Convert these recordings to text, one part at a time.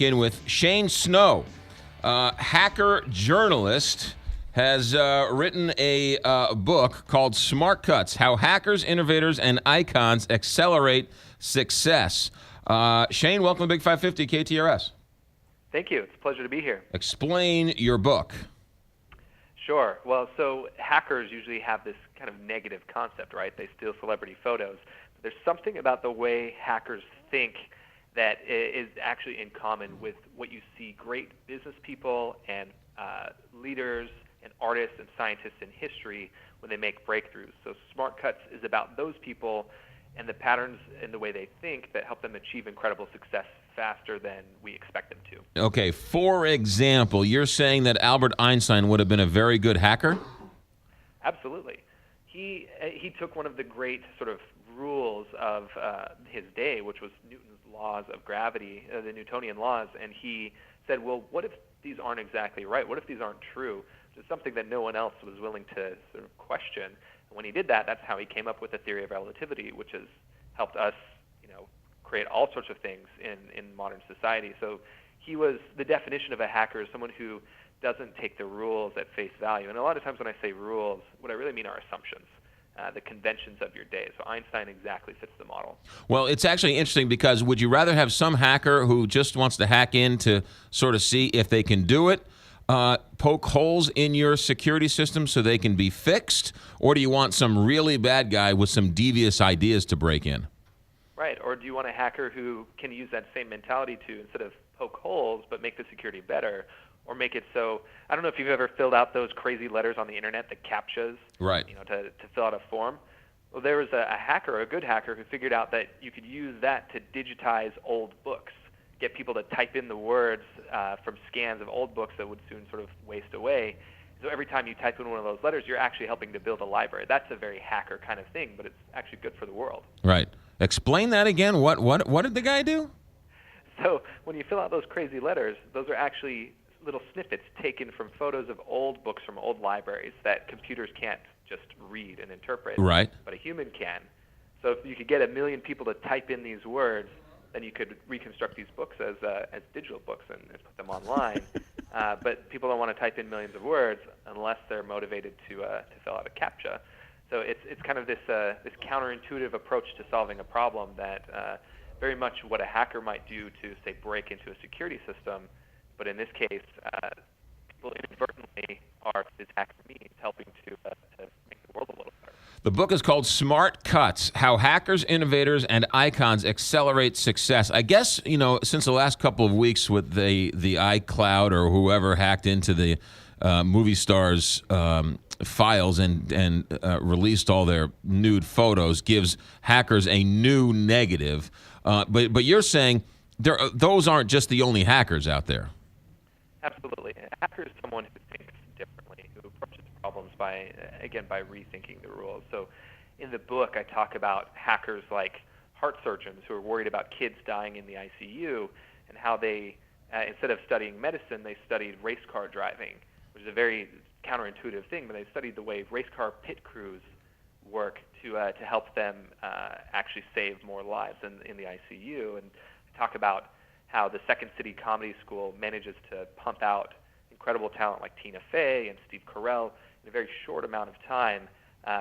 check in with Shane Snow, hacker journalist, has written a book called Smart Cuts: How Hackers, Innovators, and Icons Accelerate Success. Shane, welcome to Big 550 KTRS. Thank you. It's a pleasure to be here. Explain your book. Sure. Well, so hackers usually have this kind of negative concept, right? They steal celebrity photos. But there's something about the way hackers think that is actually in common with what you see great business people and leaders and artists and scientists in history when they make breakthroughs. So Smart Cuts is about those people and the patterns in the way they think that help them achieve incredible success faster than we expect them to. Okay, for example, you're saying that Albert Einstein would have been a very good hacker? Absolutely. He took one of the great sort of rules of his day, which was Newton's laws of gravity, the Newtonian laws, and he said, well, what if these aren't exactly right? What if these aren't true? Which is something that no one else was willing to sort of question. And when he did that, that's how he came up with the theory of relativity, which has helped us, create all sorts of things in modern society. So he was the definition of a hacker, someone who doesn't take the rules at face value. And a lot of times when I say rules, what I really mean are assumptions, the conventions of your day. So Einstein exactly fits the model. Well, it's actually interesting because would you rather have some hacker who just wants to hack in to sort of see if they can do it, poke holes in your security system so they can be fixed, or do you want some really bad guy with some devious ideas to break in? Right, or do you want a hacker who can use that same mentality to, instead of poke holes, but make the security better, or make it so, I don't know if you've ever filled out those crazy letters on the internet, the CAPTCHAs, right? To fill out a form. Well, there was a hacker, a good hacker, who figured out that you could use that to digitize old books, get people to type in the words from scans of old books that would soon sort of waste away. So every time you type in one of those letters, you're actually helping to build a library. That's a very hacker kind of thing, but it's actually good for the world. Right. Explain that again. What did the guy do? So when you fill out those crazy letters, those are actually little snippets taken from photos of old books from old libraries that computers can't just read and interpret. Right. But a human can. So if you could get 1 million people to type in these words, then you could reconstruct these books as digital books and put them online. But people don't want to type in millions of words unless they're motivated to fill out a CAPTCHA. So it's kind of this counterintuitive approach to solving a problem that very much what a hacker might do to, say, break into a security system, but in this case, people inadvertently are, this hacker means, helping to make the world a little better. The book is called Smart Cuts: How Hackers, Innovators, and Icons Accelerate Success. I guess, since the last couple of weeks with the iCloud or whoever hacked into the movie stars' files and released all their nude photos, gives hackers a new negative. But you're saying those aren't just the only hackers out there. Absolutely. A hacker is someone who thinks differently, who approaches problems by rethinking the rules. So in the book, I talk about hackers like heart surgeons who are worried about kids dying in the ICU and how they, instead of studying medicine, they studied race car driving, which is a very counterintuitive thing, but they studied the way race car pit crews work to help them actually save more lives in the ICU. And I talk about how the Second City Comedy School manages to pump out incredible talent like Tina Fey and Steve Carell in a very short amount of time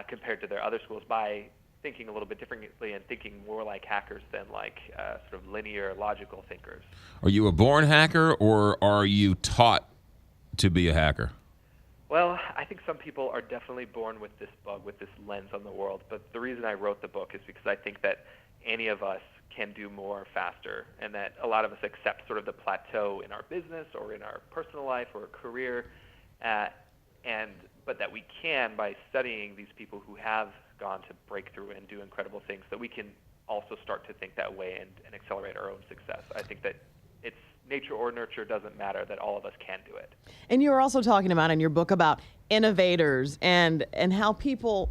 compared to their other schools by thinking a little bit differently and thinking more like hackers than like sort of linear, logical thinkers. Are you a born hacker, or are you taught to be a hacker? Well, I think some people are definitely born with this bug, with this lens on the world. But the reason I wrote the book is because I think that any of us can do more faster, and that a lot of us accept sort of the plateau in our business or in our personal life or career, but that we can, by studying these people who have gone to break through and do incredible things, that we can also start to think that way and accelerate our own success. I think that it's nature or nurture, doesn't matter, that all of us can do it. And you were also talking about in your book about innovators and how people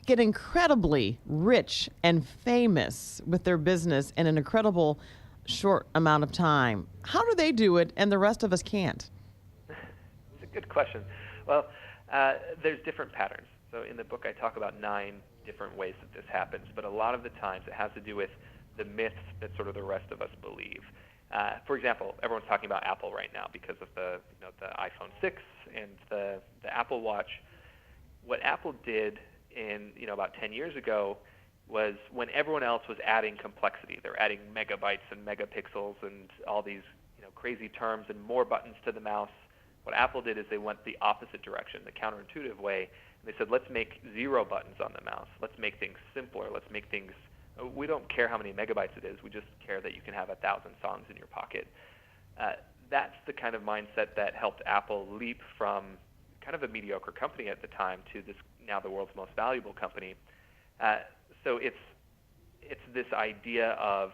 get incredibly rich and famous with their business in an incredible short amount of time. How do they do it and the rest of us can't? It's a good question. Well, there's different patterns. So in the book I talk about 9 different ways that this happens, but a lot of the times it has to do with the myths that sort of the rest of us believe. For example, everyone's talking about Apple right now because of the iPhone 6 and the Apple Watch. What Apple did in about 10 years ago was, when everyone else was adding complexity, they're adding megabytes and megapixels and all these crazy terms and more buttons to the mouse. What Apple did is they went the opposite direction, the counterintuitive way. And they said, let's make 0 buttons on the mouse. Let's make things simpler. Let's make things, we don't care how many megabytes it is. We just care that you can have 1,000 songs in your pocket. That's the kind of mindset that helped Apple leap from kind of a mediocre company at the time to this now the world's most valuable company. So it's this idea of,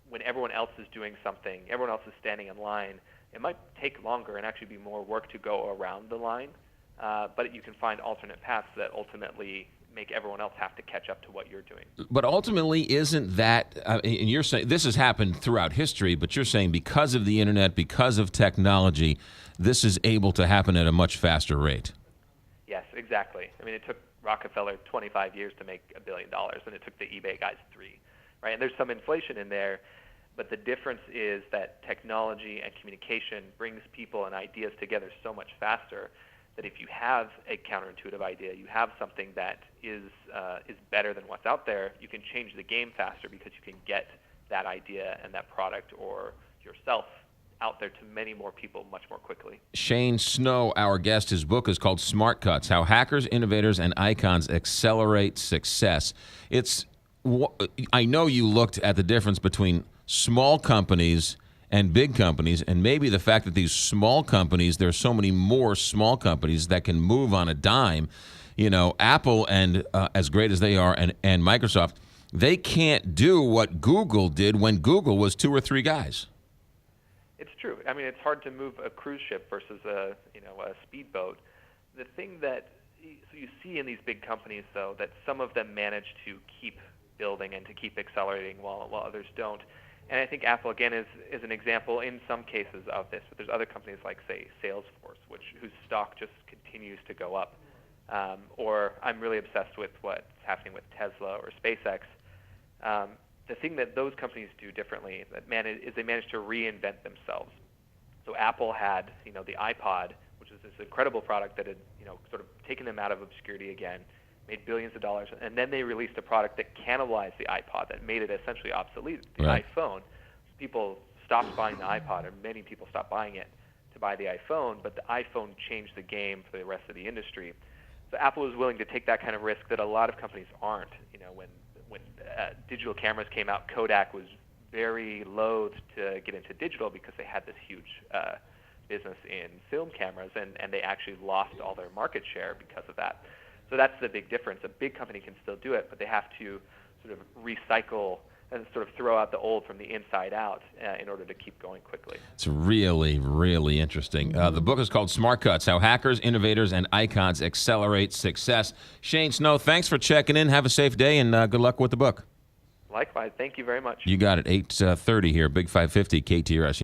when everyone else is doing something, everyone else is standing in line, it might take longer and actually be more work to go around the line, but you can find alternate paths that ultimately make everyone else have to catch up to what you're doing. But ultimately, isn't that, and you're saying this has happened throughout history, but you're saying because of the internet, because of technology, this is able to happen at a much faster rate. Yes, exactly. I mean, it took Rockefeller 25 years to make $1 billion, and it took the eBay guys 3, right? And there's some inflation in there, but the difference is that technology and communication brings people and ideas together so much faster that if you have a counterintuitive idea, you have something that is better than what's out there, you can change the game faster because you can get that idea and that product or yourself out there to many more people much more quickly. Shane Snow, our guest, his book is called Smart Cuts: How Hackers, Innovators, and Icons Accelerate Success. I know you looked at the difference between small companies and big companies, and maybe the fact that these small companies, there's so many more small companies that can move on a dime. Apple, and as great as they are, and Microsoft, they can't do what Google did when Google was 2 or 3 guys. It's true. I mean, it's hard to move a cruise ship versus a speedboat. The thing that you see in these big companies, though, that some of them manage to keep building and to keep accelerating while others don't. And I think Apple, again, is an example in some cases of this. But there's other companies like, say, Salesforce, whose stock just continues to go up. Or I'm really obsessed with what's happening with Tesla or SpaceX. The thing that those companies do differently is they manage to reinvent themselves. So Apple had, the iPod, which is this incredible product that had, sort of taken them out of obscurity again, made billions of dollars, and then they released a product that cannibalized the iPod, that made it essentially obsolete, the iPhone. People stopped buying the iPod, or many people stopped buying it to buy the iPhone, but the iPhone changed the game for the rest of the industry. So Apple was willing to take that kind of risk that a lot of companies aren't. When digital cameras came out, Kodak was very loath to get into digital because they had this huge business in film cameras, and they actually lost all their market share because of that. So that's the big difference. A big company can still do it, but they have to sort of recycle and sort of throw out the old from the inside out in order to keep going quickly. It's really, really interesting. The book is called Smart Cuts: How Hackers, Innovators, and Icons Accelerate Success. Shane Snow, thanks for checking in. Have a safe day, and good luck with the book. Likewise. Thank you very much. You got it. 8:30 here, Big 550, KTRS.